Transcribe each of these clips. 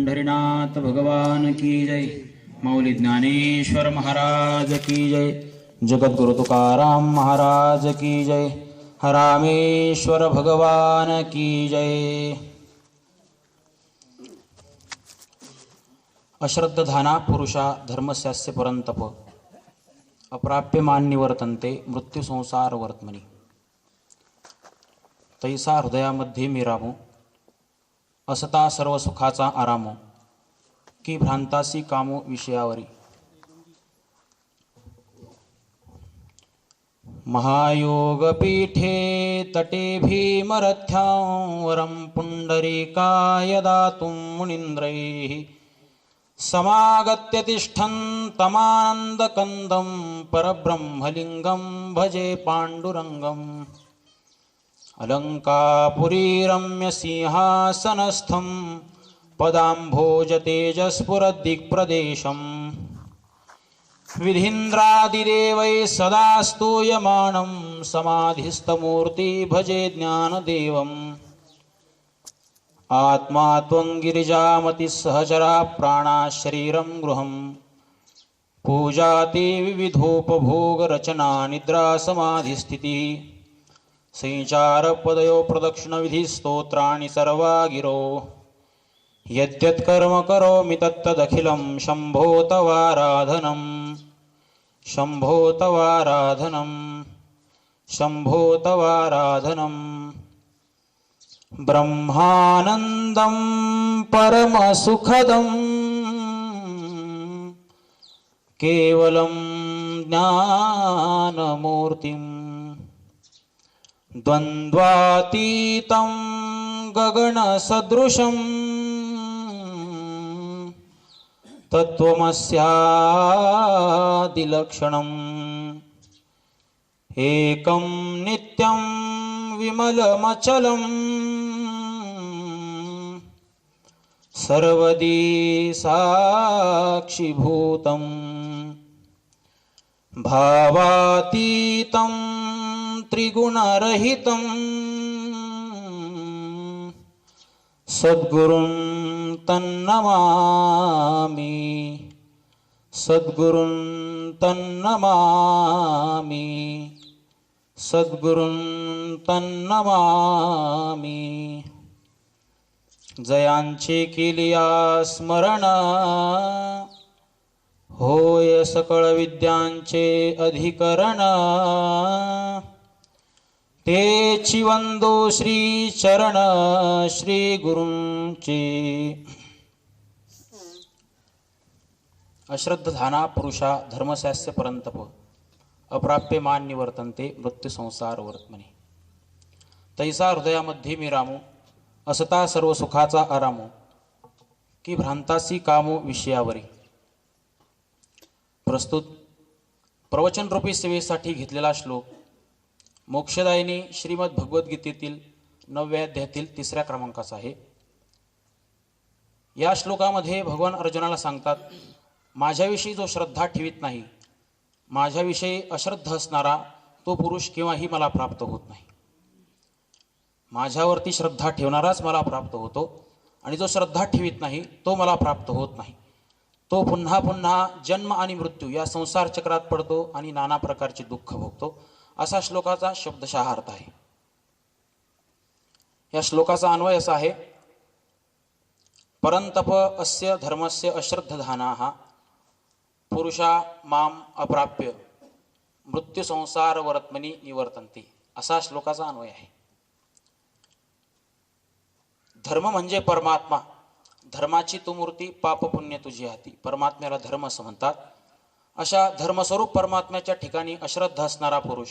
पंढरीनाथ भगवान की जय। माऊली ज्ञानेश्वर महाराज की जय। जगद्गुरु तुकाराम महाराज की जय। रामेश्वर भगवान की जय। अश्रद्धधाना पुरुषा धर्मस्यास्य परंतप अप्राप्य मान निवर्तन्ते मृत्यू संसार वर्तमनी। तैसा हृदयामध्ये मी रामो असता सर्व सुखाचा आरामो की भ्रांतासी कामो विषयावरी। महायोगपीठे तटे भीमरथ्यां वरं पुण्डरीकाय दातुं मुनीन्द्रैः समागत्य तिष्ठन्तमानन्दकन्दं परब्रह्मलिङ्गं भजे पाण्डुरङ्गम्। अलङ्कापुरीरम्यसिंहासनस्थं पदाम्भोजतेजस्फुरद्दिक्प्रदेशम् विधीन्द्रादिदेवैः सदा स्तूयमानं समाधिस्थमूर्ति भजे ज्ञानदेवम्। आत्मा त्वं गिरिजामतिः सहचरा प्राणा शरीरं गृहं पूजाति विविधोपभोगरचना निद्रा समाधिस्थितिः संचारपदयो प्रदक्षिणविधिस्तोत्राणि सर्वा गिरो। यद्यत्कर्म करोमि तत्तदखिलं शम्भो तवाराधनं शम्भो तवाराधनं शम्भो तवाराधनं। ब्रह्मानन्दं परमसुखदं केवलं ज्ञानमूर्तिम् द्वन्द्वातीतं गगनसदृशं तत्त्वमस्यादिलक्षणम्। एकं नित्यं विमलमचलं सर्वदी साक्षिभूतं भावातीतं त्रिगुणरहितं सद्गुरुं तन्नमामि सद्गुरुं तन्नमामि सद्गुरुं तन्नमामि। जयांचे केलिया स्मरण होय सकळ विद्यांचे अधिकरण। तेची वंदो श्री चरण श्री गुरूंचे। अश्रद्धधाना पुरुषा धर्मस्यास्य परंतप अप्राप्य मान निवर्तन्ते मृत्यू संसार वर्तमनी। तैसा हृदयामध्ये मी रामो असता सर्व सुखाचा आरामो की भ्रांतासी कामो विषयावरी। प्रस्तुत प्रवचन रूपी सेवेसाठी घेतलेला श्लोक मोक्षदायिनी श्रीमद भगवद्गीतेतील 9व्या अध्यायातील 3ऱ्या क्रमांकाचा आहे। या श्लोकामध्ये भगवान अर्जुनाला सांगतात, माझ्याविषयी जो श्रद्धा ठेवीत नाही, माझ्याविषयी अश्रद्ध असणारा तो पुरुष केव्हाही मला प्राप्त होत नाही। माझ्यावरती श्रद्धा ठेवणाराच मला प्राप्त होतो आणि जो श्रद्धा ठेवीत नाही तो मला प्राप्त होत नाही। तो पुन्हा पुन्हा जन्म आणि मृत्यू या संसार चक्रात पडतो आणि नाना प्रकारचे दुःख भोगतो, असा श्लोकाचा शब्दशः अर्थ आहे। या श्लोकाचा अन्वय असा आहे, परंतप अस्य धर्मस्य अश्रद्धधानाः पुरुषा माम अप्राप्य मृत्यू संसार वर्तमनी निवर्तन्ते, असा श्लोकाचा अन्वय आहे। धर्म म्हणजे परमात्मा, धर्माची तू मूर्ती पाप पुण्य तुझी हाती, परमात्म्याला धर्म असं म्हणतात। अशा धर्मस्वरूप परमात्म्याच्या ठिकाणी अश्रद्ध असणारा पुरुष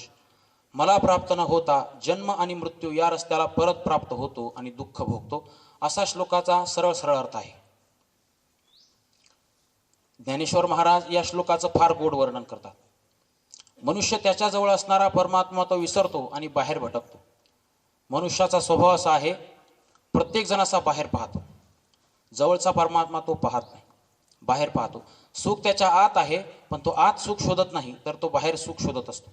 मला प्राप्त न होता जन्म आणि मृत्यू या रस्त्याला परत प्राप्त होतो आणि दुःख भोगतो, असा श्लोकाचा सरळ सरळ अर्थ आहे। ज्ञानेश्वर महाराज या श्लोकाचं फार गोड वर्णन करतात। मनुष्य त्याच्याजवळ असणारा परमात्मा तो विसरतो आणि बाहेर भटकतो। मनुष्याचा स्वभाव असा आहे, प्रत्येक जण असा बाहेर पाहतो, जवळचा परमात्मा तो पाहत नाही, बाहेर पाहतो। सुख त्याच्या आत आहे, पण तो आत सुख शोधत नाही, तर तो बाहेर सुख शोधत असतो।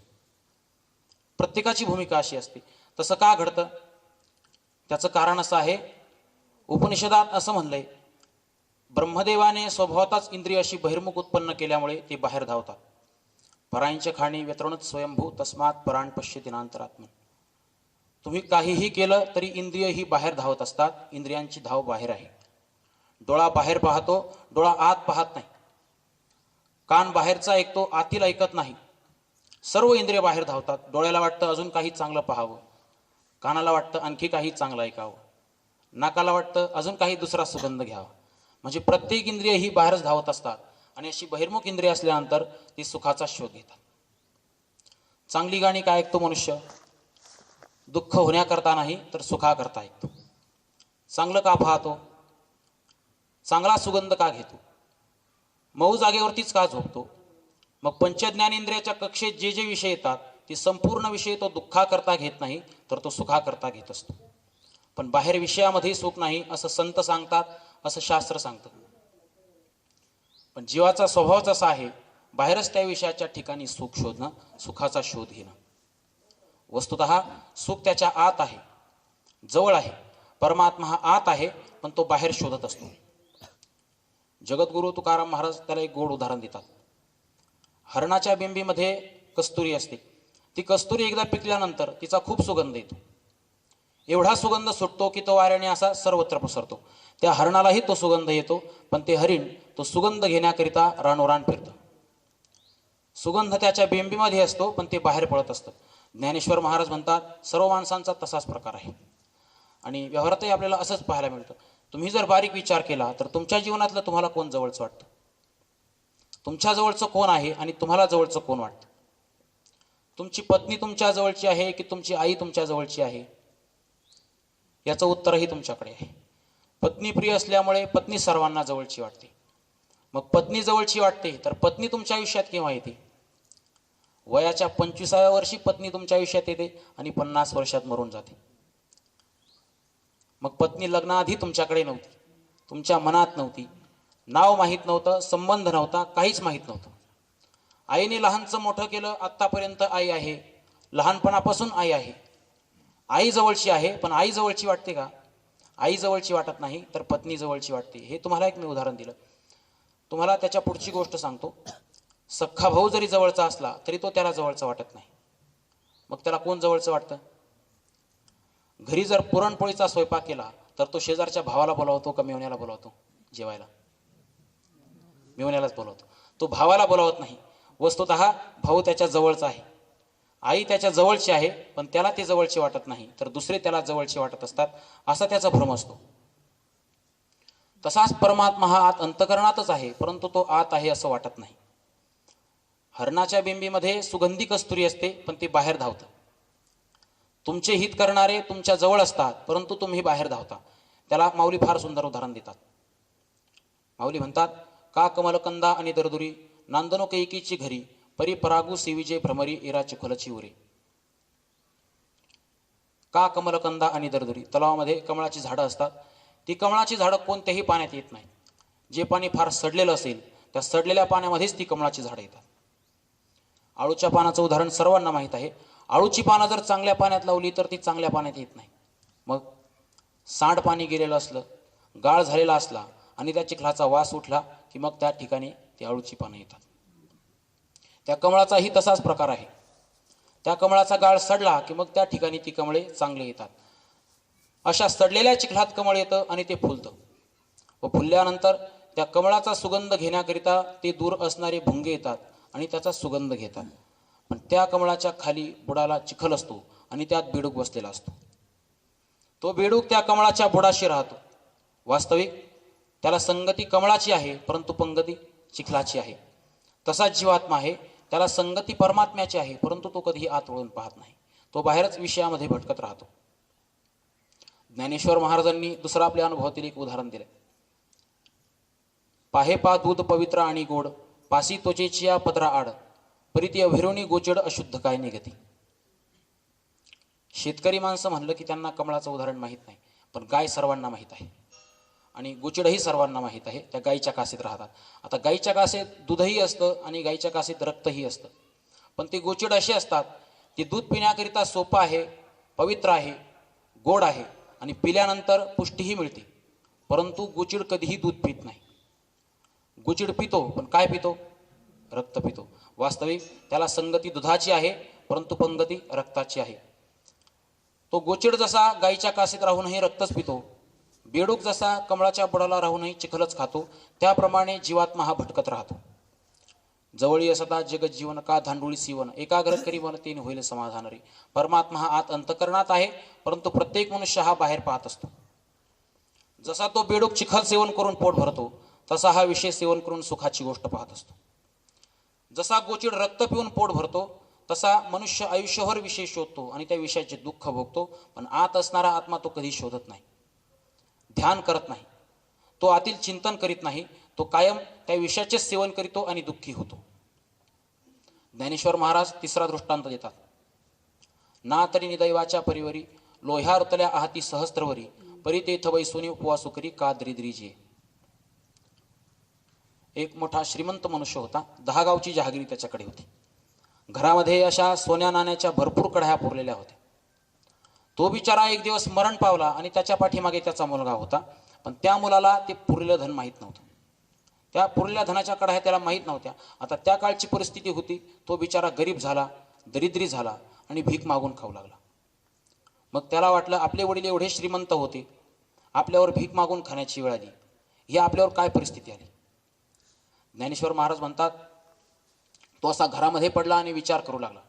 प्रत्येकाची भूमिका अशी असते। तसं का घडतं? त्याचं कारण असं आहे, उपनिषदात असं म्हणलंय, ब्रह्मदेवाने स्वभावताच इंद्रिय अशी बहिर्मुख उत्पन्न केल्यामुळे ते बाहेर धावतात. परांचे खाणी व्यतरणच स्वयंभू तस्मात पराण पश्यति नांतरात्मन. तुम्ही काहीही केलं तरी इंद्रिय ही बाहेर धावत असतात. इंद्रियांची धाव बाहेर आहे. डोळा बाहेर पाहतो, डोळा आत पाहत नाही. कान बाहेरचा ऐकतो, आतील ऐकत नाही. सर्व इंद्रिय बाहेर धावतात. डोळ्याला वाटतं अजून काही चांगलं पाहावं, कानाला वाटतं आणखी काही चांगलं ऐकावं, नाकाला वाटतं अजून काही दुसरा सुगंध घ्यावा. म्हणजे प्रत्येक इंद्रिय ही बाहेरच धावत असतात. आणि अशी बहिर्मुख इंद्रिय असल्यानंतर ती सुखाचा शोध घेतात. चांगली गाणी काय ऐकतो मनुष्य? दुःख होण्याकरता नाही तर सुखाकरता ऐकतो. चांगलं का पाहतो? चांगला सुगंध का घेतो? मऊ जागेवरतीच का झोपतो? मग पंचज्ञानेंद्रियाच्या कक्षेत जे जे विषय येतात ते संपूर्ण विषय तो दुःखाकरता घेत नाही तर तो सुखाकरता घेत असतो. पण बाहेर विषयामध्ये सुख नाही असं संत सांगतात, असं शास्त्र सांगतं. पण जीवाचा स्वभावच असा आहे, बाहेरच त्या विषयाच्या ठिकाणी सुख शोधणं, सुखाचा शोध घेणं. वस्तुतः सुख त्याच्या आत आहे, जवळ आहे. परमात्मा हा आत आहे, पण तो बाहेर शोधत असतो. जगद्गुरु तुकाराम महाराज त्याला एक गोड उदाहरण देतात. हरणाच्या बिंबीमध्ये कस्तुरी असते. ती कस्तुरी एकदा पिकल्यानंतर तिचा खूप सुगंध येतो. एवढा सुगंध सुटतो की तो वाऱ्याने असा सर्वत्र पसरतो. त्या हरणालाही तो सुगंध येतो, पण ते हरिण तो सुगंध घेण्याकरिता रानोरान फिरतं. सुगंध त्याच्या बिंबीमध्ये असतो, पण ते बाहेर पडत असतं. ज्ञानेश्वर महाराज म्हणतात सर्व माणसांचा तसाच प्रकार आहे. आणि व्यवहारातही आपल्याला असंच पाहायला मिळतं. तुम्ही जर बारीक विचार केला तर तुमच्या जीवनातलं तुम्हाला कोण जवळचं वाटतं? तुमच्या जवळचं कोण आहे आणि तुम्हाला जवळचं कोण वाटतं? तुमची पत्नी तुमच्या जवळची आहे की तुमची आई तुमच्या जवळची आहे? याचं उत्तरही तुमच्याकडे आहे. पत्नी प्रिय असल्यामुळे पत्नी सर्वांना जवळची वाटते. मग पत्नी जवळची वाटते तर पत्नी तुमच्या आयुष्यात केव्हा येते? वयाच्या 25व्या वर्षी पत्नी तुमच्या आयुष्यात येते आणि 50 वर्षात मरून जाते. मग पत्नी लग्नाआधी तुमच्याकडे नव्हती, तुमच्या मनात नव्हती, नाव माहीत नव्हतं, संबंध नव्हता, काहीच माहीत नव्हतं. आईने लहानचं मोठं केलं, आत्तापर्यंत आई आहे, लहानपणापासून आई आहे. आई जवळची आहे, पण आई जवळची वाटते का? आई जवळची वाटत नाही तर पत्नी जवळची वाटते. हे तुम्हाला एक मी उदाहरण दिलं. तुम्हाला त्याच्या पुढची गोष्ट सांगतो. सख्खा भाऊ जरी जवळचा असला तरी तो त्याला जवळचा वाटत नाही. मग त्याला कोण जवळचं वाटतं? घरी जर पुरणपोळीचा स्वयंपाक केला तर तो शेजारच्या भावाला बोलावतो का मेवण्याला बोलावतो जेवायला? मेवण्यालाच बोलावतो. तो भावाला बोलावत नाही. वस्तुतः भाऊ त्याच्या जवळचा आहे, आई त्याच्या जवळची आहे, पण त्याला ते जवळचे वाटत नाही तर दुसरे त्याला जवळचे वाटत असतात, असा त्याचा भ्रम असतो. तसाच परमात्मा हा आत अंतकरणातच आहे, परंतु तो आत आहे असं वाटत नाही. हरणाच्या बिंबीमध्ये सुगंधी कस्तुरी असते, पण ती बाहेर धावतं. तुमचे हित करणारे तुमच्या जवळ असतात, परंतु तुम्ही बाहेर धावता. त्याला माऊली फार सुंदर उदाहरण देतात. माऊली म्हणतात, का कमलकंदा आणि दरदुरी नांदनो कैकीची घरी परी परागू सिविजे भ्रमरी एरा चिखलची उरे. का कमलकंदा आणि दरदुरी? तलावामध्ये कमळाची झाडं असतात. ती कमळाची झाडं कोणत्याही पाण्यात येत नाहीत. जे पाणी फार सडलेलं असेल त्या सडलेल्या पाण्यामध्येच ती कमळाची झाडं येतात. आळूच्या पानाचं उदाहरण सर्वांना माहीत आहे. आळूची पानं जर चांगल्या पाण्यात लावली तर ती चांगल्या पाण्यात येत नाही. मग सांड पाणी गेलेलं असलं, गाळ झालेला असला आणि त्या चिखलाचा वास उठला की मग त्या ठिकाणी ती आळूची पानं येतात. त्या कमळाचाही तसाच प्रकार आहे. त्या कमळाचा गाळ सडला की मग त्या ठिकाणी ती कमळे चांगले येतात. अशा सडलेल्या चिखलात कमळ येतं आणि ते फुलतं व फुलल्यानंतर त्या कमळाचा सुगंध घेण्याकरिता ते दूर असणारे भुंगे येतात आणि त्याचा सुगंध घेतात. पण त्या कमळाच्या खाली बुडाला चिखल असतो आणि त्यात बेडूक बसलेला असतो. तो बेडूक त्या कमळाच्या बुडाशी राहतो. वास्तविक त्याला संगती कमळाची आहे, परंतु पंगती चिखलाची आहे. तसाच जीवात्मा आहे, त्याला संगती परमात्म्याची आहे, परंतु तो कधीही आत वळून पाहत नाही. तो बाहेरच विषयामध्ये भटकत राहतो. ज्ञानेश्वर महाराजांनी दुसरा आपल्या अनुभवातील एक उदाहरण दिले. पाहे पा दूध पवित्र आणि गोड, पासी त्वचेची या पदरा आड, परिती अभिरोनी गोचड अशुद्ध काय निगती. शेतकरी माणसं म्हणलं की त्यांना कमळाचं उदाहरण माहीत नाही, पण गाय सर्वांना माहीत आहे आणि गोचिडही सर्वांना माहीत आहे. त्या गाईच्या कासेत राहतात. आता गाईच्या कासेत दूधही असतं आणि गाईच्या कासेत रक्तही असतं. पण ते गोचिड असे असतात, ते दूध पिण्याकरिता सोपं आहे, पवित्र आहे, गोड आहे आणि पिल्यानंतर पुष्टीही मिळते. परंतु गोचिड कधीही दूध पित नाही. गोचिड पितो, पण काय पितो? रक्त पितो. वास्तविक त्याला संगती दुधाची आहे, परंतु पंगती रक्ताची आहे. तो गोचिड जसा गाईच्या कासेत राहूनही रक्तच पितो, बेडूक जसा कमळाच्या बुडाला राहूनही चिखलच खातो, त्याप्रमाणे जीवात्मा हा भटकत राहतो. जवळी असता जगत जीवन का धांडुळी सीवन, एकाग्र करी मन तेने होईल समाधान रे. परमात्मा हा आत अंतकरणात आहे, परंतु प्रत्येक मनुष्य हा बाहेर पाहत असतो. जसा तो बेडूक चिखल सेवन करून पोट भरतो, तसा हा विषय सेवन करून सुखाची गोष्ट पाहत असतो. जसा गोचिड रक्त पिऊन पोट भरतो, तसा मनुष्य आयुष्यभर विषय शोधतो आणि त्या विषयाचे दुःख भोगतो, पण आत असणारा आत्मा तो कधी शोधत नाही, ध्यान करत नाही, तो आतील चिंतन करीत नाही, तो कायम त्या विषयाचे सेवन करीतो आणि दुःखी होतो. ज्ञानेश्वर महाराज तिसरा दृष्टांत देतात. ना तरी निदैवाच्या परिवरी, लोह्या रुतल्या आहाती सहस्त्रवरी, परितेथ वैसुनी उपवासू करी का दरिद्रीजे. एक मोठा श्रीमंत मनुष्य होता. 10 गावची जहागिरी त्याच्याकडे होती. घरामध्ये अशा सोन्या नाण्याच्या भरपूर कढ्या पुरलेल्या होत्या. तो बिचारा एक दिवस मरण पावला आणि त्याच्या पाठीमागे त्याचा मुलगा होता, पण त्या मुलाला ते पुरलेलं धन माहीत नव्हतं. त्या पुरलेल्या धनाच्या कढ्या त्याला माहीत नव्हत्या. आता त्या काळची परिस्थिती होती, तो बिचारा गरीब झाला, दरिद्री झाला आणि भीक मागून खाऊ लागला. मग त्याला वाटलं आपले वडील एवढे श्रीमंत होते, आपल्यावर भीक मागून खाण्याची वेळ आली, ही आपल्यावर काय परिस्थिती आली. ज्ञानेश्वर महाराज म्हणतात, तो असा घरामध्ये पडला आणि विचार करू लागला.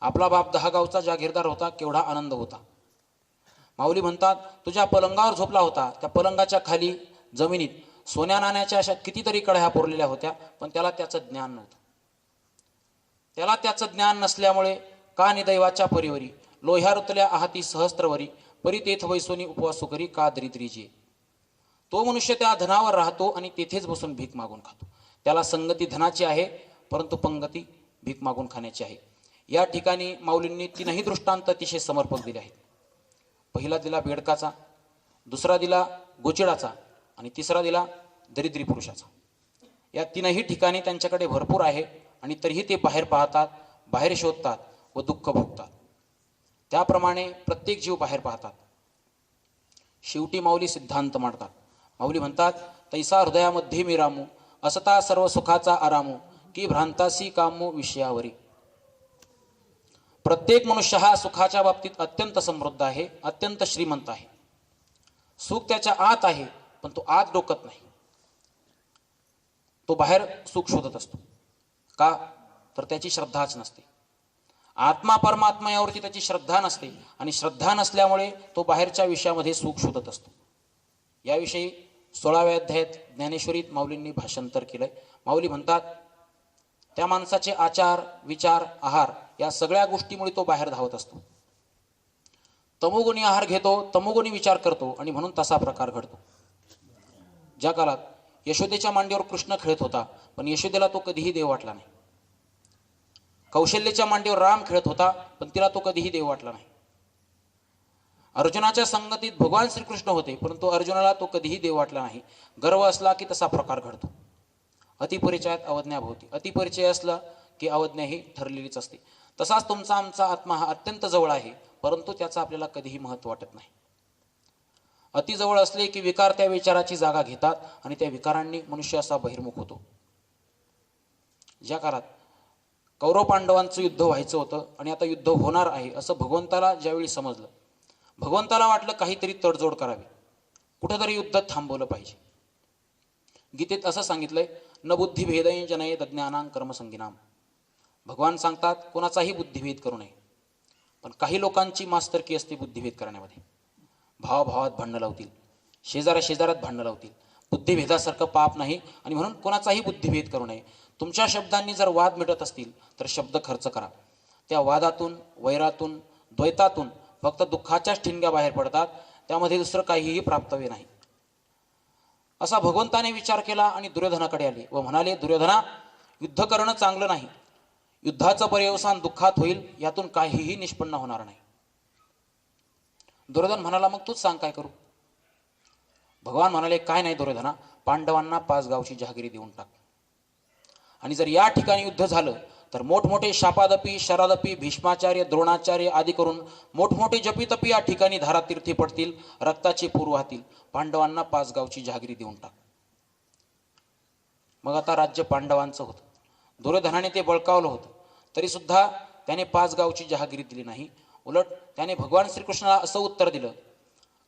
आपला बाप 10 गावचा जागीरदार होता, केवढा आनंद होता. माऊली म्हणतात, तुझ्या पलंगावर झोपला होता, त्या पलंगाच्या खाली जमिनीत सोन्या नाण्याच्या अशा कितीतरी कढ्या पुरलेल्या होत्या, पण त्याला त्याचं ज्ञान नव्हतं. त्याला त्याचं ज्ञान नसल्यामुळे का निदैवाच्या परिवरी, लोह्या रुतल्या आहाती सहस्त्रवरी, परितेथ वैसोनी उपवासू करी का दरिद्रीजे. तो मनुष्य त्या धनावर राहतो आणि तेथेच बसून भीक मागून खातो. त्याला संगती धनाची आहे, परंतु पंगती भीक मागून खाण्याची आहे. या ठिकाणी माऊलींनी 3ही दृष्टांत अतिशय समर्पक दिले आहेत. पहिला दिला बेडकाचा, दुसरा दिला गोचिडाचा आणि तिसरा दिला दरिद्री पुरुषाचा. या 3ही ठिकाणी त्यांच्याकडे भरपूर आहे आणि तरीही ते बाहेर पाहतात, बाहेर शोधतात व दुःख भोगतात. त्याप्रमाणे प्रत्येक जीव बाहेर पाहतात. शेवटी माऊली सिद्धांत मांडतात. माऊली म्हणतात, तैसा हृदयामध्ये मी रामू, असता सर्व सुखाचा आरामू, की भ्रांतासी कामू विषयावरी. प्रत्येक मनुष्य हा सुखाच्या बाबतीत अत्यंत समृद्ध आहे, अत्यंत श्रीमंत आहे. सुख त्याच्या आत आहे, पण तो आत डोकत नाही, तो बाहेर सुख शोधत असतो. का तर त्याची श्रद्धाच नसते. आत्मा परमात्मा यावरती त्याची श्रद्धा नसते आणि श्रद्धा नसल्यामुळे तो बाहेरच्या विषयामध्ये सुख शोधत असतो. याविषयी 16व्या अध्यायात ज्ञानेश्वरीत माऊलींनी भाषांतर केलंय. माऊली म्हणतात, त्या माणसाचे आचार, विचार, आहार या सगळ्या गोष्टीमुळे तो बाहेर धावत असतो. तमोगुणी आहार घेतो, तमोगुणी विचार करतो आणि म्हणून तसा प्रकार घडतो. ज्या काळात यशोदेच्या मांडीवर कृष्ण खेळत होता, पण यशोदेला तो कधीही देव वाटला नाही. कौशल्याच्या मांडीवर राम खेळत होता, पण तिला तो कधीही देव वाटला नाही. अर्जुनाच्या संगतीत भगवान श्रीकृष्ण होते, परंतु अर्जुनाला तो कधीही देव वाटला नाही. गर्व असला की तसा प्रकार घडतो. अतिपरिचयात अवज्ञा भवती. अतिपरिचय असला की अवज्ञा ही ठरलेलीच असते. तसाच तुमचा आमचा आत्मा हा अत्यंत जवळ आहे, परंतु त्याचा आपल्याला कधीही महत्त्व वाटत नाही. अतिजवळ असले की विकार त्या विचाराची जागा घेतात आणि त्या विकारांनी मनुष्य असा बहिर्मुख होतो. ज्या काळात कौरव पांडवांचं युद्ध व्हायचं होतं आणि आता युद्ध होणार आहे असं भगवंताला ज्यावेळी समजलं, भगवंताला वाटलं काहीतरी तडजोड करावी, कुठेतरी युद्ध थांबवलं पाहिजे. गीतेत असं सांगितलंय, न बुद्धिभेदय जनयेद ज्ञानां कर्मसंगिनाम. भगवान सांगतात, कोणाचाही बुद्धिभेद करू नये. पण काही लोकांची मास्तरकी असते बुद्धिभेद करण्यामध्ये. भावाभावात भांडणं लावतील, शेजाऱ्या शेजाऱ्यात भांडणं लावतील. बुद्धिभेदासारखं पाप नाही आणि म्हणून कोणाचाही बुद्धिभेद करू नये. तुमच्या शब्दांनी जर वाद मिटत असतील तर शब्द खर्च करा. त्या वादातून, वैरातून, द्वैतातून फक्त दुःखाच्याच ठिणग्या बाहेर पडतात, त्यामध्ये दुसरं काहीही प्राप्तव्य नाही. असा भगवंताने विचार केला आणि दुर्योधनाकडे आले व म्हणाले, दुर्योधना, युद्ध करणं चांगलं नाही. युद्धाचं पर्यवसान दुःखात होईल, यातून काहीही निष्पन्न होणार नाही. दुर्योधन म्हणाला, मग तूच सांग काय करू. भगवान म्हणाले, काय नाही दुर्योधना, पांडवांना 5 गावची जहागिरी देऊन टाक. आणि जर या ठिकाणी युद्ध झालं तर मोठमोठे शापादपी, शरादपी, भीष्माचार्य, द्रोणाचार्य आदी करून मोठमोठे जपीतपी या ठिकाणी धारातीर्थी पडतील, रक्ताचे पूर वाहतील. पांडवांना 5 गावची जहागिरी देऊन टाक. मग आता राज्य पांडवांचं होतं. दुर्योधनाने ते बळकावलं होतं, तरी सुद्धा त्याने 5 गावची जहागिरी दिली नाही. उलट त्याने भगवान श्रीकृष्णाला असं उत्तर दिलं,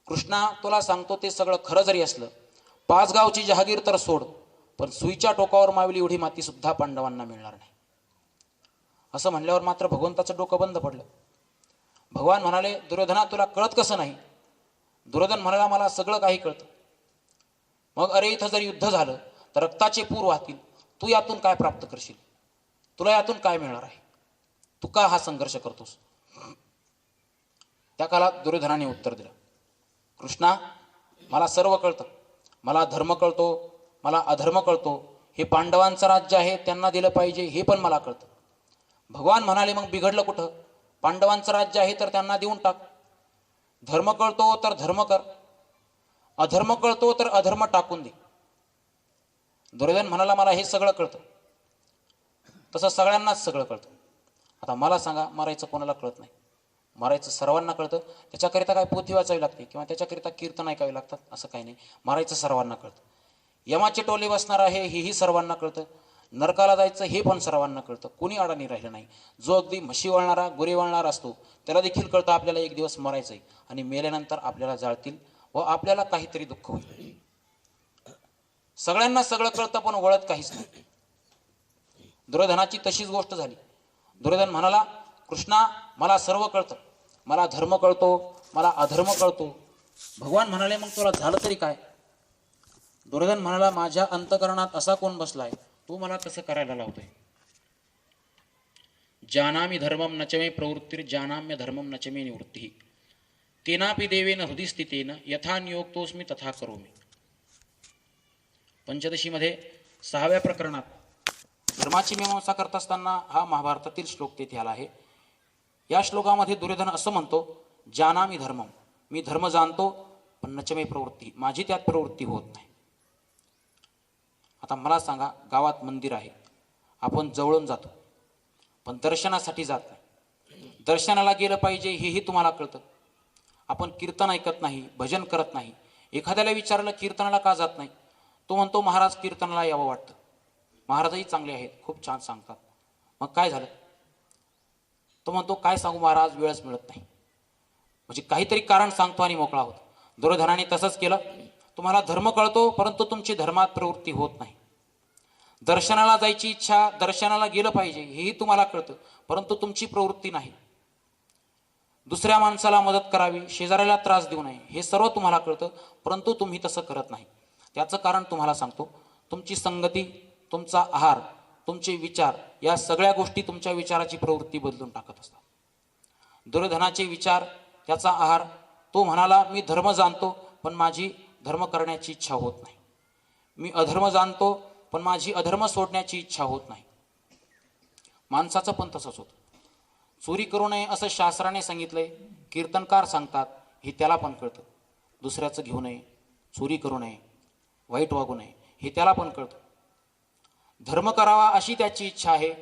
कृष्णा तुला सांगतो ते सगळं खरं जरी असलं, 5 गावची जहागीर तर सोड, पण सुईच्या टोकावर मावली एवढी माती सुद्धा पांडवांना मिळणार नाही. असं म्हणल्यावर मात्र भगवंताचं डोकं बंद पडलं. भगवान म्हणाले, दुर्योधना तुला कळत कसं नाही? दुर्योधन म्हणाला, मला सगळं काही कळतं. मग अरे इथं जर युद्ध झालं तर रक्ताचे पूर वाहतील, तू यातून काय प्राप्त करशील? तुला यातून काय मिळणार आहे? तू का हा संघर्ष करतोस? त्या काळात दुर्योधनाने उत्तर दिलं, कृष्णा मला सर्व कळतं, मला धर्म कळतो, मला अधर्म कळतो. हे पांडवांचं राज्य आहे, त्यांना दिलं पाहिजे हे पण मला कळतं. भगवान म्हणाले, मग बिघडलं कुठं? पांडवांचं राज्य आहे तर त्यांना देऊन टाक. धर्म कळतो तर धर्म कर, अधर्म कळतो तर अधर्म टाकून दे. दुर्योधन म्हणाला, मला हे सगळं कळतं, तसं सगळ्यांनाच सगळं कळतं. आता मला सांगा, मरायचं कोणाला कळत नाही? मरायचं सर्वांना कळतं. त्याच्याकरिता काय पोथी वाचावी लागते किंवा त्याच्याकरिता कीर्तन ऐकावी लागतात असं काही नाही. मरायचं सर्वांना कळतं. यमाचे टोले बसणार आहे हेही सर्वांना कळतं. नरकाला जायचं हे पण सर्वांना कळतं. कोणी अडाणी राहिलं नाही. जो अगदी म्हशी वळणारा, गुरे वळणारा असतो त्याला देखील कळतं आपल्याला एक दिवस मरायचं आहे आणि मेल्यानंतर आपल्याला जाळतील व आपल्याला काहीतरी दुःख होईल. सगळ्यांना सगळं कळतं पण वळत काहीच नाही. दुर्योधनाची तशीच गोष्ट झाली. दुर्योधन म्हणाला, कृष्णा मला सर्व कळतं, मला धर्म कळतो, मला अधर्म कळतो. भगवान म्हणाले, मग तुला झालं तरी काय? दुर्योधन म्हणाला, माझ्या अंतकरणात असा कोण बसलाय, तू मला कसं करायला लावतोय? जानामि धर्मम नचमे प्रवृत्तिर जानाम्य धर्मम नचमे निवृत्ती तेनापि देवेन हृदि स्थितेन यथा नियोक्तोस्मी तथा करोमि. पंचदशीमध्ये 6व्या प्रकरणात धर्माची मीमांसा करत असताना हा महाभारतातील श्लोक तेथे आला आहे. या श्लोकामध्ये दुर्योधन असं म्हणतो, जानामि धर्मम, मी धर्म जाणतो पण नचमे प्रवृत्ती, माझी त्यात प्रवृत्ती होत नाही. आता मला सांगा, गावात मंदिर आहे, आपण जवळून जातो पण दर्शनासाठी जात नाही. दर्शनाला गेलं पाहिजे हेही तुम्हाला कळतं. आपण कीर्तन ऐकत नाही, भजन करत नाही. एखाद्याला विचारलं कीर्तनाला का जात नाही, तो म्हणतो महाराज कीर्तनाला यावं वाटतं, महाराजही चांगले आहेत, खूप छान सांगतात. मग काय झालं? तो म्हणतो काय सांगू महाराज, वेळच मिळत नाही. म्हणजे काहीतरी कारण सांगतो आणि मोकळा होतो. दुर्योधनाने तसंच केलं. तुम्हाला धर्म कळतो परंतु तुमची धर्मात प्रवृत्ती होत नाही. दर्शनाला जायची इच्छा, दर्शनाला गेलं पाहिजे हेही तुम्हाला कळतं परंतु तुमची प्रवृत्ती नाही. दुसऱ्या माणसाला मदत करावी, शेजाऱ्याला त्रास देऊ नये हे सर्व तुम्हाला कळतं परंतु तुम्ही तसं करत नाही. त्याचं कारण तुम्हाला सांगतो, तुमची संगती, तुमचा आहार, तुमचे विचार, या सगळ्या गोष्टी तुमच्या विचाराची प्रवृत्ती बदलून टाकत असतात. दुर्योधनाचे विचार, त्याचा आहार, तो म्हणाला मी धर्म जाणतो पण माझी धर्म करण्याची इच्छा होत नाही. मी अधर्म जाणतो पण माझी अधर्म सोडण्याची इच्छा होत नाही. माणसाचं पण तसंच होतं. चोरी करू नये असं शास्त्राने सांगितलंय, कीर्तनकार सांगतात, हे त्याला पण कळतं. दुसऱ्याचं घेऊ नये, चोरी करू नये, वाईट वागू नये हे त्याला पण कळतं. धर्म करावा अशी त्याची इच्छा आहे,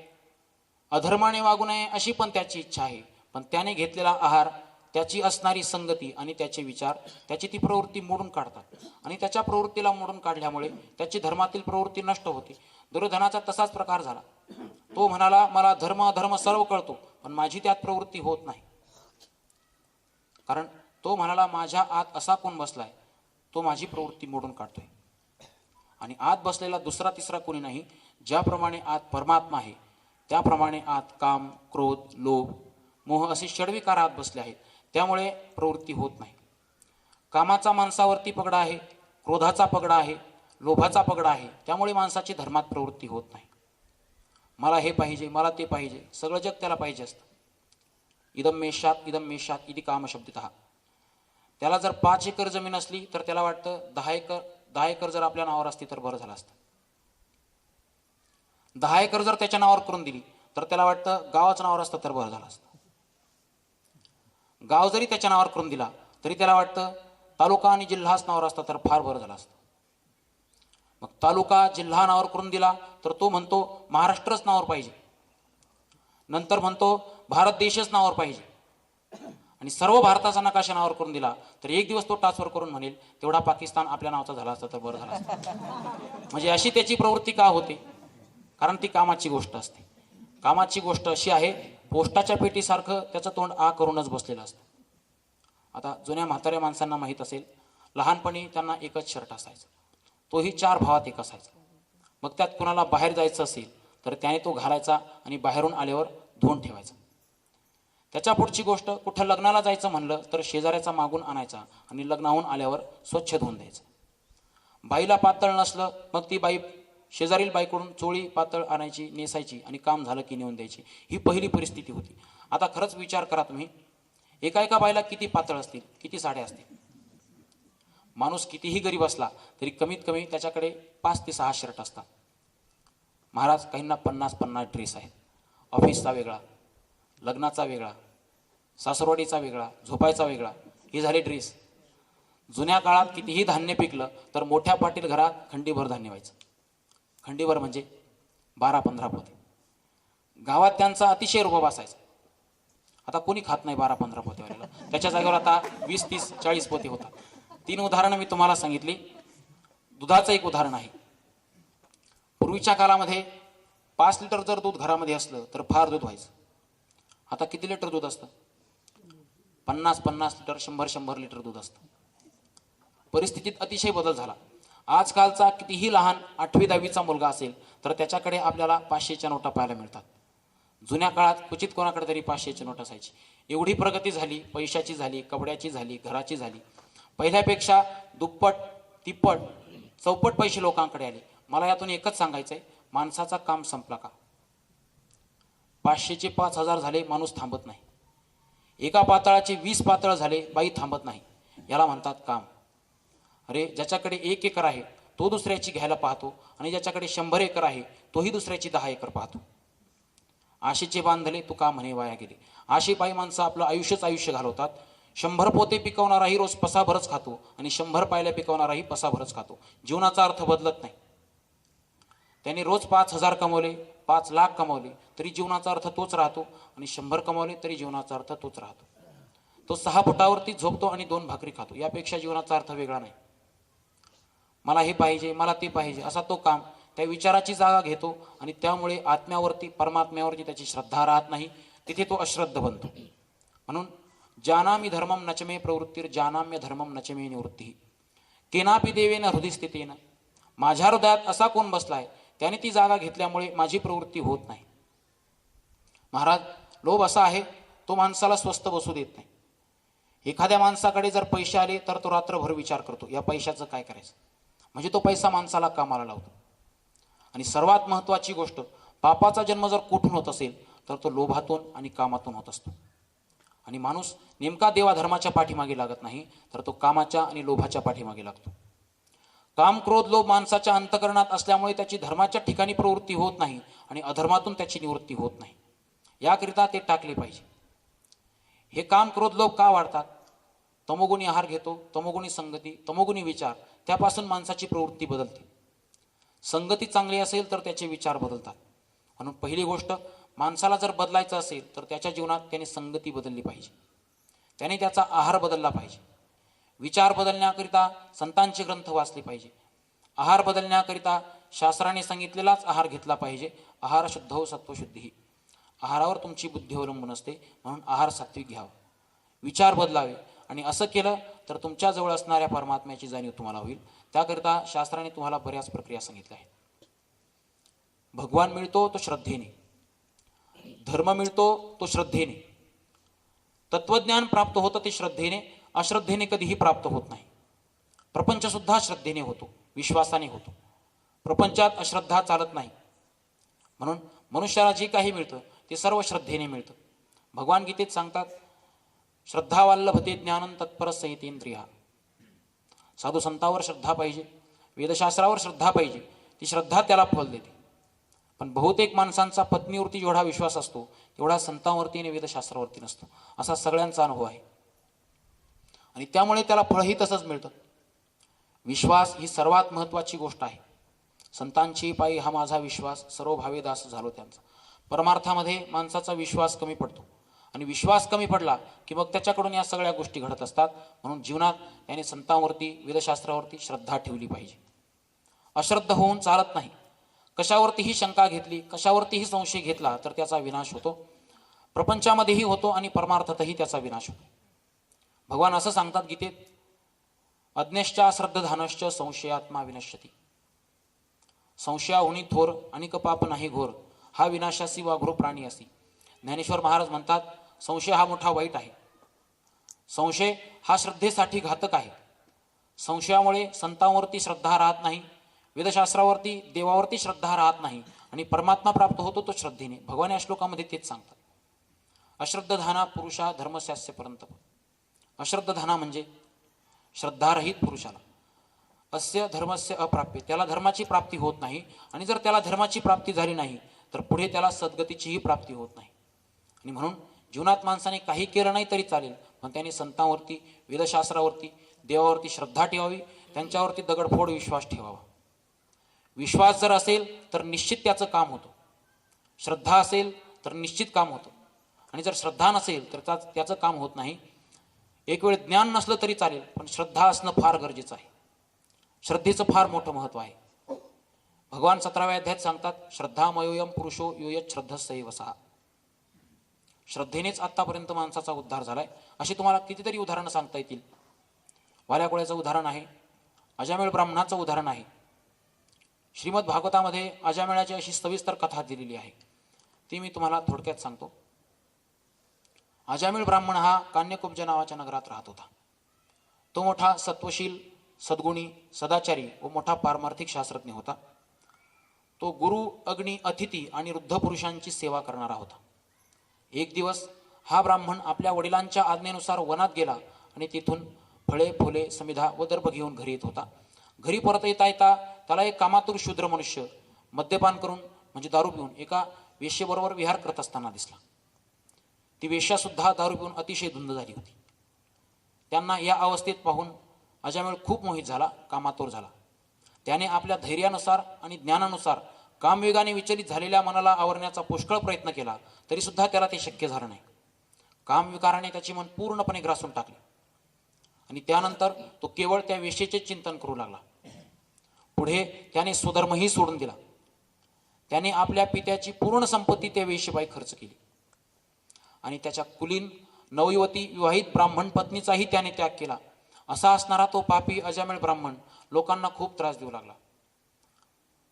अधर्माने वागू नये अशी पण त्याची इच्छा आहे. पण त्याने घेतलेला आहार, त्याची असणारी संगती आणि त्याचे विचार त्याची ती प्रवृत्ती मोडून काढतात आणि त्याच्या प्रवृत्तीला मोडून काढल्यामुळे त्याची धर्मातील प्रवृत्ती नष्ट होते. दुर्योधनाचा तसाच प्रकार झाला. तो म्हणाला मला धर्म अधर्म सर्व कळतो पण माझी त्यात प्रवृत्ती होत नाही. कारण तो म्हणाला माझ्या आत असा कोण बसलाय, तो माझी प्रवृत्ती मोडून काढतोय. आणि आत बसलेला दुसरा तिसरा कोणी नाही. ज्याप्रमाणे आत परमात्मा आहे त्याप्रमाणे आत काम, क्रोध, लोभ, मोह असे षड्विकार आत बसले आहेत. त्यामुळे प्रवृत्ती होत नाही. कामाचा माणसावरती पगडा आहे, क्रोधाचा पगडा आहे, लोभाचा पगडा आहे. त्यामुळे माणसाची धर्मात प्रवृत्ती होत नाही. मला हे पाहिजे, मला ते पाहिजे, सगळं जग त्याला पाहिजे असतं. इदम मेषात इति कामशब्दितः. त्याला जर 5 एकर जमीन असली तर त्याला वाटतं 10 एकर जर आपल्या नावावर असती तर बरं झालं असतं. 10 एकर जर त्याच्या नावावर करून दिली तर त्याला वाटतं गावाचं नावावर असतं तर बरं झालं असतं. गाव जरी त्याच्या नावावर करून दिला तरी त्याला वाटतं तालुका आणि जिल्हाच नावावर असता तर फार बरं झालं असतं. मग तालुका जिल्हा नावावर करून दिला तर तो म्हणतो महाराष्ट्रच नावावर पाहिजे, नंतर म्हणतो भारत देशच नावावर पाहिजे. आणि सर्व भारताचा नकाशा नावावर करून दिला तर एक दिवस तो ट्रान्सफर करून म्हणेल तेवढा पाकिस्तान आपल्या नावाचा झाला असता तर बरं झालं असतं. म्हणजे अशी त्याची प्रवृत्ती का होते? कारण ती कामाची गोष्ट असते. कामाची गोष्ट अशी आहे, पोस्टाच्या पेटीसारखं त्याचं तोंड आ करूनच बसलेलं असतं. आता जुन्या म्हाताऱ्या माणसांना माहीत असेल, लहानपणी त्यांना एकच शर्ट असायचा, तोही 4 भावात एक असायचा. मग त्यात कुणाला बाहेर जायचं असेल तर त्याने तो घालायचा आणि बाहेरून आल्यावर धुवून ठेवायचा. त्याच्या पुढची गोष्ट, कुठं लग्नाला जायचं म्हणलं तर शेजाऱ्याचा मागून आणायचा आणि लग्नाहून आल्यावर स्वच्छ धुवून द्यायचं. बाईला पातळ नसलं मग ती बाई शेजारील बाईकडून चोळी पातळ आणायची, नेसायची आणि काम झालं की नेऊन द्यायची. ही पहिली परिस्थिती होती. आता खरंच विचार करा तुम्ही, एका बाईला किती पातळ असतील, किती साड्या असतील. माणूस कितीही गरीब असला तरी कमीत कमी त्याच्याकडे 5 ते 6 शर्ट असतात. महाराज, काहींना 50 ड्रेस आहेत. ऑफिसचा वेगळा, लग्नाचा वेगळा, सासरवाडीचा वेगळा, झोपायचा वेगळा, हे झाले ड्रेस. जुन्या काळात कितीही धान्य पिकलं तर मोठ्या पाटील घरात खंडीभर धान्य व्हायचं. खंडीभर म्हणजे 12-15 पोते. गावात त्यांचा अतिशय रुबाब असायचा. आता कोणी खात नाही 12-15 पोतेवाल्याला. त्याच्या जागेवर आता 20, 30, 40 पोते होतात. 3 उदाहरणं मी तुम्हाला सांगितली. दुधाचं एक उदाहरण आहे. पूर्वीच्या काळामध्ये 5 लिटर जर दूध घरामध्ये असलं तर फार दूध व्हायचं. आता किती लिटर दूध असतं? 50 लिटर, 100 लिटर दूध असतं. परिस्थितीत अतिशय बदल झाला. आजकालचा कितीही लहान 8वी-10वीचा मुलगा असेल तर त्याच्याकडे आपल्याला 500च्या नोटा पाहायला मिळतात. जुन्या काळात क्वचित कोणाकडे तरी 500ची नोट असायची. एवढी प्रगती झाली, पैशाची झाली, कपड्याची झाली, घराची झाली. पहिल्यापेक्षा दुप्पट, तिप्पट, चौपट पैसे लोकांकडे आले. मला यातून एकच सांगायचं आहे, माणसाचा काम संपला का? 500चे 5000 झाले, माणूस थांबत नाही. एका पातळाचे 20 पातळ झाले, बाई थांबत नाही. याला म्हणतात काम. अरे, ज्याच्याकडे 1 एकर आहे तो दुसऱ्याची घ्यायला पाहतो आणि ज्याच्याकडे 100 एकर आहे तोही दुसऱ्याची 10 एकर पाहतो. आशेचे बांधले तुका म्हणे वाया गेले. आशे पायी माणसं आपलं आयुष्य घालवतात. 100 पोते पिकवणाराही रोज पसाभरच खातो आणि 100 पायल्या पिकवणाराही पसाभरच खातो. जीवनाचा अर्थ बदलत नाही. त्यांनी रोज 5000 कमवले, 5 लाख कमवले तरी जीवनाचा अर्थ तोच राहतो आणि 100 कमवले तरी जीवनाचा अर्थ तोच राहतो. तो 6 फुटावरती झोपतो आणि 2 भाकरी खातो. यापेक्षा जीवनाचा अर्थ वेगळा नाही. मला हे पाहिजे, मला ते पाहिजे असा तो काम त्या विचाराची जागा घेतो आणि त्यामुळे आत्म्यावरती, परमात्म्यावरती त्याची श्रद्धा राहत नाही. तिथे तो अश्रद्ध बनतो. म्हणून जानामि धर्मम नचमे प्रवृत्तीर जानाम्य धर्मम नचमे निवृत्ती केनापि देवेन हृदय स्थितेन. माझ्या हृदयात असा कोण बसलाय त्याने ती जागा घेतल्यामुळे माझी प्रवृत्ती होत नाही. महाराज, लोभ असा आहे तो माणसाला स्वस्थ बसू देत नाही. एखाद्या माणसाकडे जर पैसे आले तर तो रात्रभर विचार करतो, या पैशाचं काय करायचं. म्हणजे तो पैसा माणसाला कामाला लावतो. आणि सर्वात महत्त्वाची गोष्ट, पापाचा जन्म जर कुठून होत असेल तर तो लोभातून आणि कामातून होत असतो. आणि माणूस नेमका देवाधर्माच्या पाठीमागे लागत नाही तर तो कामाच्या आणि लोभाच्या पाठीमागे लागतो. काम, क्रोध, लोभ माणसाच्या अंतःकरणात असल्यामुळे त्याची धर्माच्या ठिकाणी प्रवृत्ती होत नाही आणि अधर्मातून त्याची निवृत्ती होत नाही. याकरिता ते टाकले पाहिजे. हे काम, क्रोध, लोभ का वाढतात? तमोगुणी आहार घेतो, तमोगुणी संगती, तमोगुणी विचार, त्यापासून माणसाची प्रवृत्ती बदलते. संगती चांगली असेल तर त्याचे विचार बदलतात. म्हणून पहिली गोष्ट, माणसाला जर बदलायचं असेल तर त्याच्या जीवनात त्याने संगती बदलली पाहिजे. त्याने त्याचा आहार बदलला पाहिजे. विचार बदलण्याकरिता संतांचे ग्रंथ वाचले पाहिजे. आहार बदलण्याकरिता शास्त्राने सांगितलेलाच आहार घेतला पाहिजे. आहार शुद्धो सत्वशुद्धी. आहारावर तुमची बुद्धी अवलंबून असते. म्हणून आहार सात्विक घ्यावा, विचार बदलावे. आणि असं केलं तर तुमच्याजवळ असणाऱ्या परमात्म्याची जाणीव तुम्हाला होईल. त्याकरिता शास्त्राने तुम्हाला बऱ्याच प्रक्रिया सांगितल्या आहेत. भगवान मिळतो तो श्रद्धेने, धर्म मिळतो तो श्रद्धेने, तत्वज्ञान प्राप्त होतं ते श्रद्धेने. अश्रद्धेने कधीही प्राप्त होत नाही. प्रपंचसुद्धा श्रद्धेने होतो, विश्वासाने होतो. प्रपंचात अश्रद्धा चालत नाही. म्हणून मनुष्याला जे काही मिळतं ते सर्व श्रद्धेने मिळतं. भगवान गीतेत सांगतात, श्रद्धावाल्लभते ज्ञानं तत्पर संहितेंद्रिया. साधू संतावर श्रद्धा पाहिजे, वेदशास्त्रावर श्रद्धा पाहिजे. ती श्रद्धा त्याला फल देते. पण बहुतेक माणसांचा पत्नीवरती जेवढा विश्वास असतो तेवढा संतांवरती आणि वेदशास्त्रावरती नसतो. असा सगळ्यांचा अनुभव आहे. आणि त्यामुळे त्याला फळही तसंच मिळतं. विश्वास ही सर्वात महत्त्वाची गोष्ट आहे. संतांची पायी हा माझा विश्वास, सर्व भावे दास झालो त्यांचा. परमार्थामध्ये माणसाचा विश्वास कमी पडतो आणि विश्वास कमी पडला की मग त्याच्याकडून या सगळ्या गोष्टी घडत असतात. म्हणून जीवनात त्याने संतांवरती, वेदशास्त्रावरती श्रद्धा ठेवली पाहिजे. अश्रद्ध होऊन चालत नाही. कशावरतीही शंका घेतली, कशावरतीही संशय घेतला तर त्याचा विनाश होतो. प्रपंचामध्येही होतो आणि परमार्थातही त्याचा विनाश होतो. भगवान असं सांगतात गीतेत, अज्ञश्च श्रद्धानश्च संशयात्मा विनश्यती. संशयाहुनी थोर अनिक पाप नाही घोर, हा विनाशासी वाघ्रो प्राणी असी. ज्ञानेश्वर महाराज म्हणतात, संशय हा मोठा वाईट आहे. संशय हा श्रद्धेसाठी घातक आहे. संशयामुळे संतांवरती श्रद्धा राहत नाही, वेदशास्त्रावरती, देवावरती श्रद्धा राहत नाही आणि परमात्मा प्राप्त होतो तो श्रद्धेने. भगवान या श्लोकामध्ये तेच सांगतात. अश्रद्धधाना पुरुषा धर्मस्यास्य परंतप. अश्रद्धधाना म्हणजे श्रद्धारहित पुरुषाला अस्य धर्मस्य अप्राप्य, त्याला धर्माची प्राप्ती होत नाही. आणि जर त्याला धर्माची प्राप्ती झाली नाही तर पुढे त्याला सद्गतीचीही प्राप्ती होत नाही. आणि म्हणून जीवनात माणसाने काही केलं नाही तरी चालेल, पण त्याने संतांवरती, वेदशास्त्रावरती, देवावरती श्रद्धा ठेवावी, त्यांच्यावरती दगडफोड विश्वास ठेवावा. विश्वास जर असेल तर निश्चित त्याचं काम होतं. श्रद्धा असेल तर निश्चित काम होतं. आणि जर श्रद्धा नसेल तर त्याचं काम होत नाही. एक वेळ ज्ञान नसलं तरी चालेल, पण श्रद्धा असणं फार गरजेचं आहे. श्रद्धेचं फार मोठं महत्व आहे. भगवान 17व्या अध्यायात सांगतात, श्रद्धामयोयम पुरुषो योयत श्रद्धस्यैव सः. श्रद्धेनेच आतापर्यंत माणसाचा उद्धार झालाय. अशी तुम्हाला कितीतरी उदाहरणं सांगता येतील. वाल्याकोळ्याचं उदाहरण आहे, अजामेळ ब्राह्मणाचं उदाहरण आहे. श्रीमद भागवतामध्ये अजामेळाची अशी सविस्तर कथा दिलेली आहे, ती मी तुम्हाला थोडक्यात सांगतो. अजामेळ ब्राह्मण हा कान्यकुब्ज नावाच्या नगरात राहत होता. तो मोठा सत्वशील, सद्गुणी, सदाचारी व मोठा पारमार्थिक शास्त्रज्ञ होता. तो गुरु, अग्नी, अतिथी आणि वृद्ध पुरुषांची सेवा करणारा होता. एक दिवस हा ब्राह्मण आपल्या वडिलांच्या आज्ञेनुसार वनात गेला आणि तिथून फळे, फुले, समिधा व दर्भ घेऊन घरी येत होता. घरी परत येता येता त्याला एक कामातुर शूद्र मनुष्य मद्यपान करून म्हणजे दारू पिऊन एका वेश्येबरोबर विहार करत असताना दिसला. ती वेश्या सुद्धा दारू पिऊन अतिशय धुंद झाली होती. त्यांना या अवस्थेत पाहून अजामेळ खूप मोहित झाला, कामातुर झाला. त्याने आपल्या धैर्यानुसार आणि ज्ञानानुसार कामवेगाने विचलित झालेल्या मनाला आवरण्याचा पुष्कळ प्रयत्न केला, तरी सुद्धा त्याला ते शक्य झालं नाही. कामविकाराने त्याचे मन पूर्णपणे ग्रासून टाकले आणि त्यानंतर तो केवळ त्या वेश्येचे चिंतन करू लागला. पुढे त्याने स्वधर्मही सोडून दिला. त्याने आपल्या पित्याची पूर्ण संपत्ती त्या वेश्येबाई खर्च केली आणि त्याच्या कुलीन नवयुवती विवाहित ब्राह्मण पत्नीचाही त्याने त्याग केला. असा असणारा तो पापी अजामेळ ब्राह्मण लोकांना खूप त्रास देऊ लागला.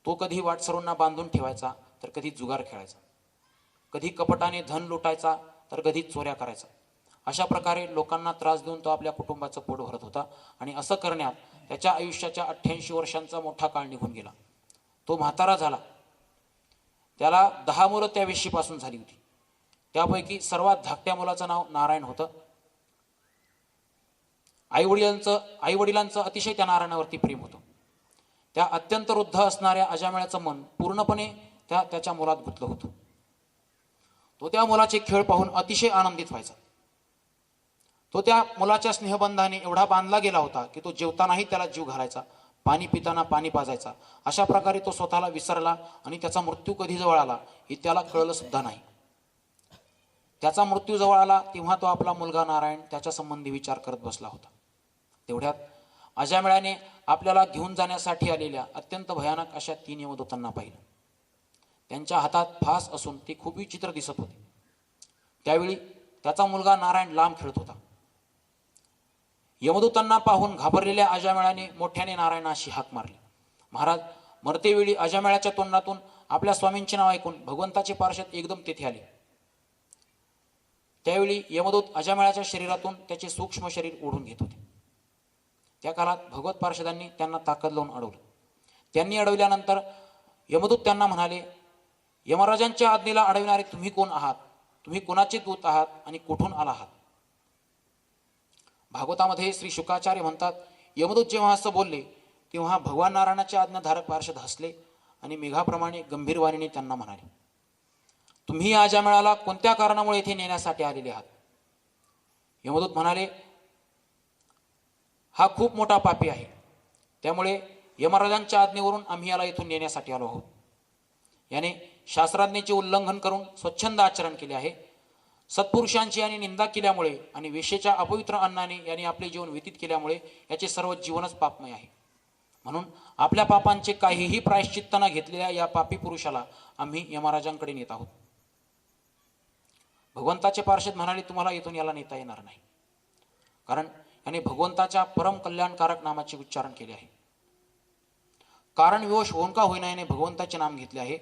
तो कधी वाटसरूंना बांधून ठेवायचा तर कधी जुगार खेळायचा, कधी कपटाने धन लुटायचा तर कधी चोऱ्या करायचा. अशा प्रकारे लोकांना त्रास देऊन तो आपल्या कुटुंबाचं पोट भरत होता. आणि असं करण्यात त्याच्या आयुष्याच्या 88 वर्षांचा मोठा काळ निघून गेला. तो म्हातारा झाला. त्याला 10 मुलं त्या वेश्येपासून झाली होती. त्यापैकी सर्वात धाकट्या मुलाचं नाव नारायण होतं. आईवडिलांचं अतिशय त्या नारायणावरती प्रेम होतं. त्या अत्यंत वृद्ध असणाऱ्या अजामेळाचं मन पूर्णपणे त्याच्या मुलात गुंतलं होतं. तो त्या मुलाचे खेळ पाहून अतिशय आनंदित व्हायचा. तो त्या मुलाच्या स्नेहबंधाने एवढा बांधला गेला होता की तो जेवतानाही त्याला जीव घालायचा, पाणी पिताना पाणी पाजायचा. अशा प्रकारे तो स्वतःला विसरला आणि त्याचा मृत्यू कधी जवळ आला हे त्याला कळलं सुद्धा नाही. त्याचा मृत्यू जवळ आला तेव्हा तो आपला मुलगा नारायण त्याच्या संबंधी विचार करत बसला होता. तेवढ्यात अजामेळाने आपल्याला घेऊन जाण्यासाठी आलेल्या अत्यंत भयानक अशा 3 यमदूतांना पाहिलं. त्यांच्या हातात फास असून ते खूप विचित्र दिसत होते. त्यावेळी त्याचा मुलगा नारायण लांब खेळत होता. यमदूतांना पाहून घाबरलेल्या अजामेळाने मोठ्याने नारायणाशी हाक मारली. महाराज मरतेवेळी अजामेळाच्या तोंडातून आपल्या स्वामींचे नाव ऐकून भगवंताचे पार्षद एकदम तेथे आले. त्यावेळी यमदूत अजामेळाच्या शरीरातून त्याचे सूक्ष्म शरीर ओढून घेत होते. त्या काळात भगवत पार्षदांनी त्यांना ताकद लावून अडवलं. त्यांनी अडवल्यानंतर यमदूत त्यांना म्हणाले, यमराजांच्या आज्ञेला अडविणारे तुम्ही कोण आहात? तुम्ही कोणाचे दूत आहात आणि कुठून आला आहात? भागवतामध्ये श्री शुकाचार्य म्हणतात, यमदूत जेव्हा असं बोलले तेव्हा भगवान नारायणाचे आज्ञाधारक पार्षद हसले आणि मेघाप्रमाणे गंभीर वाणीने त्यांना म्हणाले, तुम्ही या अजामेळाला कोणत्या कारणामुळे येथे नेण्यासाठी आलेले आहात? यमदूत म्हणाले, हा खूप मोठा पापी आहे, त्यामुळे यमराजांच्या आज्ञेवरून आम्ही याला इथून नेण्यासाठी आलो आहोत. याने शास्त्राज्ञेचे उल्लंघन करून स्वच्छंद आचरण केले आहे. सत्पुरुषांची यांनी निंदा केल्यामुळे आणि वेशेच्या अपवित्र अन्नाने यांनी आपले जीवन व्यतीत केल्यामुळे याचे सर्व जीवनच पापमय आहे. म्हणून आपल्या पापांचे काहीही प्रायश्चित्त न घेतलेल्या या पापी पुरुषाला आम्ही यमराजांकडे नेत आहोत. भगवंताचे पार्षद म्हणाले, तुम्हाला इथून याला नेता येणार नाही, कारण याने भगवंताच्या परम कल्याणकारक नामाचे उच्चारण केले आहे. कारण विवश होऊन का होईना याने भगवंताचे नाम घेतले आहे.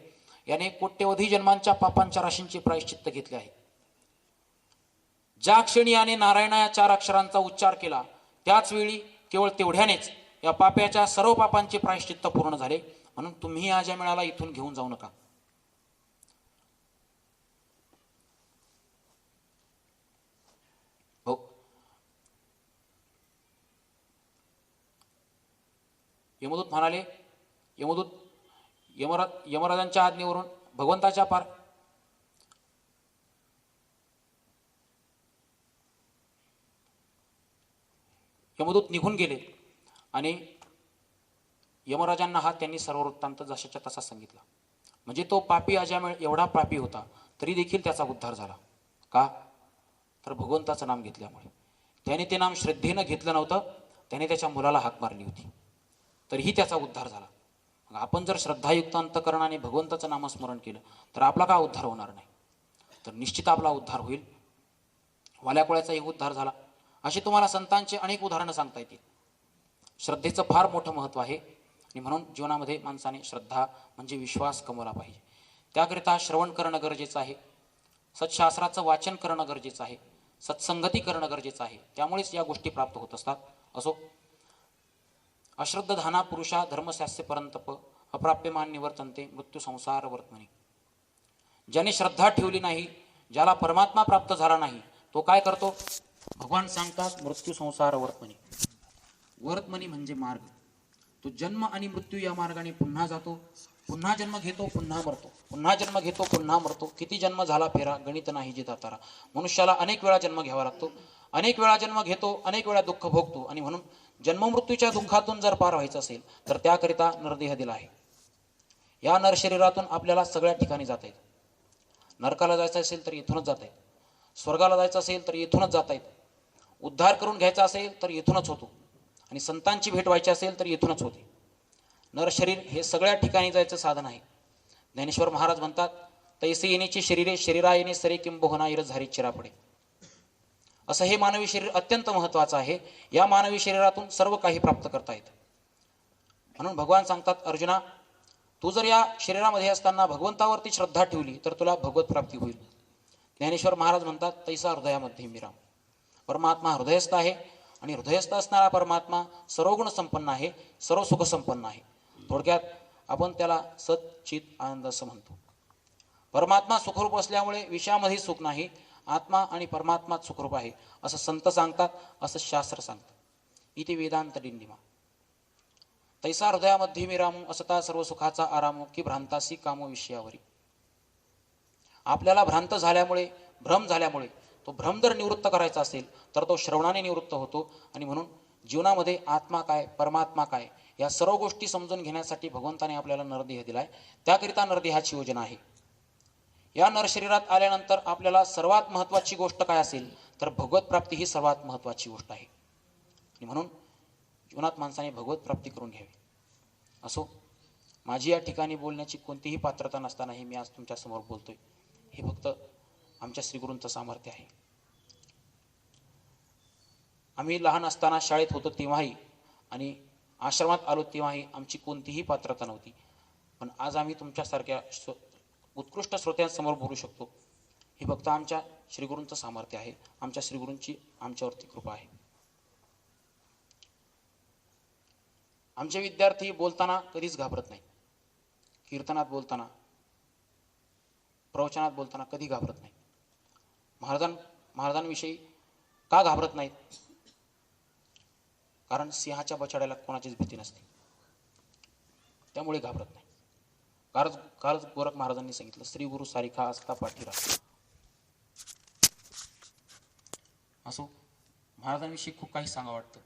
याने कोट्यवधी जन्मांच्या पापांच्या राशींचे प्रायश्चित्त घेतले आहे. ज्या क्षणी याने नारायणा या 4 अक्षरांचा उच्चार केला त्याच वेळी केवळ तेवढ्यानेच या पाप्याच्या सर्व पापांचे प्रायश्चित्त पूर्ण झाले. म्हणून तुम्ही या जमिळाला इथून घेऊन जाऊ नका. हो, यमदूत म्हणाले, यमराजांच्या आज्ञेवरून भगवंताच्या यमदूत निघून गेले आणि यमराजांना त्यांनी सर्व वृत्तांत जशाच्या तसा सांगितला. म्हणजे तो पापी अजामिळ एवढा पापी होता तरी देखील त्याचा उद्धार झाला. का? तर भगवंताचं नाम घेतल्यामुळे. त्याने ते नाम श्रद्धेनं घेतलं नव्हतं, त्याने त्याच्या मुलाला हाक मारली होती, तरीही त्याचा उद्धार झाला. मग आपण जर श्रद्धायुक्त अंतकरणाने भगवंताचं नामस्मरण केलं तर आपला का उद्धार होणार नाही? तर निश्चित आपला उद्धार होईल. वाल्याकोळ्याचाही उद्धार झाला. अशी तुम्हाला संतांचे अनेक उदाहरणं सांगता येतील. श्रद्धेचं फार मोठं महत्त्व आहे आणि म्हणून जीवनामध्ये माणसाने श्रद्धा म्हणजे विश्वास कमवला पाहिजे. त्याकरिता श्रवण करणं गरजेचं आहे, सत्शास्त्राचं वाचन करणं गरजेचं आहे, सत्संगती करणं गरजेचं आहे. त्यामुळेच या गोष्टी प्राप्त होत असतात. असो, अश्रद्धाना पुरुषा धर्मशास्त्रे परंतप अप्राप्यमान निवर्तन्ते मृत्यू संसार वर्तमनी. ज्याने श्रद्धा ठेवली नाही, ज्याला परमात्मा प्राप्त झाला नाही, तो काय करतो? भगवान सांगतात मृत्यू संसार वर्तमनी. वर्तमनी म्हणजे मार्ग. तो जन्म आणि मृत्यू या मार्गाने पुन्हा जातो, पुन्हा जन्म घेतो, पुन्हा मरतो, पुन्हा जन्म घेतो, पुन्हा मरतो. किती जन्म झाला फेरा, गणित नाही जिता तारा. मनुष्याला अनेक वेळा जन्म घ्यावा लागतो, अनेक वेळा जन्म घेतो, अनेक वेळा दुःख भोगतो. आणि म्हणून जन्ममृत्यूच्या दुःखातून जर पार व्हायचं असेल तर त्याकरिता नरदेह दिला आहे. या नरशरीरातून आपल्याला सगळ्या ठिकाणी जाता येतं. नरकाला जायचं असेल तर इथूनच जाता येतं, स्वर्गाला जायचं असेल तर इथूनच जाता येतं, उद्धार करून घ्यायचा असेल तर इथूनच होतो, आणि संतांची भेट व्हायची असेल तर इथूनच होते. नरशरीर हे सगळ्या ठिकाणी जायचं साधन आहे. ज्ञानेश्वर महाराज म्हणतात, तैसे येण्याची शरीरे शरीरा येणे सरे किंबहुना इर झारी चिरापडे. असं हे मानवी शरीर अत्यंत महत्त्वाचं आहे. या मानवी शरीरातून सर्व काही प्राप्त करता येतं. म्हणून भगवान सांगतात, अर्जुना, तू जर या शरीरामध्ये असताना भगवंतावरती श्रद्धा ठेवली तर तुला भगवत प्राप्ती होईल. ज्ञानेश्वर महाराज म्हणतात, तैसा हृदयामध्ये मिराम. परमात्मा हृदयस्थ आहे आणि हृदयस्थ असणारा परमात्मा सर्व गुण संपन्न आहे, सर्व सुख संपन्न आहे. थोडक्यात आपण त्याला सत चित आनंद असं म्हणतो. परमात्मा सुखरूप असल्यामुळे विषयामध्ये सुख नाही, आत्मा आणि परमात्माच सुखरूप आहे असं संत सांगतात, असं शास्त्र सांगतं. इथे वेदांत डिंडिमा. तैसा हृदयामध्ये मिरामू असता सर्व सुखाचा आरामू की भ्रांतासी कामो विषयावरी. आपल्याला भ्रांत झाल्यामुळे, भ्रम झाल्यामुळे, तो भ्रम जर निवृत्त करायचा असेल तर तो श्रवणाने निवृत्त होतो. आणि म्हणून जीवनामध्ये आत्मा काय, परमात्मा काय या सर्व गोष्टी समजून घेण्यासाठी भगवंताने आपल्याला नरदेह दिलाय. त्याकरिता नरदेहाची योजना आहे. या नरशरीरात आल्यानंतर आपल्याला सर्वात महत्त्वाची गोष्ट काय असेल तर भगवत प्राप्ती ही सर्वात महत्त्वाची गोष्ट आहे. आणि म्हणून जीवनात माणसाने भगवत प्राप्ती करून घ्यावी. असो, माझी या ठिकाणी बोलण्याची कोणतीही पात्रता नसतानाही मी आज तुमच्या समोर बोलतोय. हे फक्त आमच्या श्रीगुरूंचं सामर्थ्य आहे. आम्ही लहान असताना शाळेत होतो तेव्हाही आणि आश्रमात आलो तेव्हाही आमची कोणतीही पात्रता नव्हती. पण आज आम्ही तुमच्यासारख्या उत्कृष्ट श्रोत्यांसमोर बोलू शकतो. हे फक्त आमच्या श्रीगुरूंचं सामर्थ्य आहे, आमच्या श्रीगुरूंची आमच्यावरती कृपा आहे. आमचे विद्यार्थी बोलताना कधीच घाबरत नाही. कीर्तनात बोलताना, प्रवचनात बोलताना कधी घाबरत नाही. महाराजांविषयी का घाबरत नाहीत? कारण सिंहाच्या बछड्याला कोणाचीच भीती नसते, त्यामुळे घाबरत नाही. कालच गोरख महाराजांनी सांगितलं, श्री गुरु सारिखा असता पाठीरा. असो, महाराजांविषयी खूप काही सांगा वाटतं.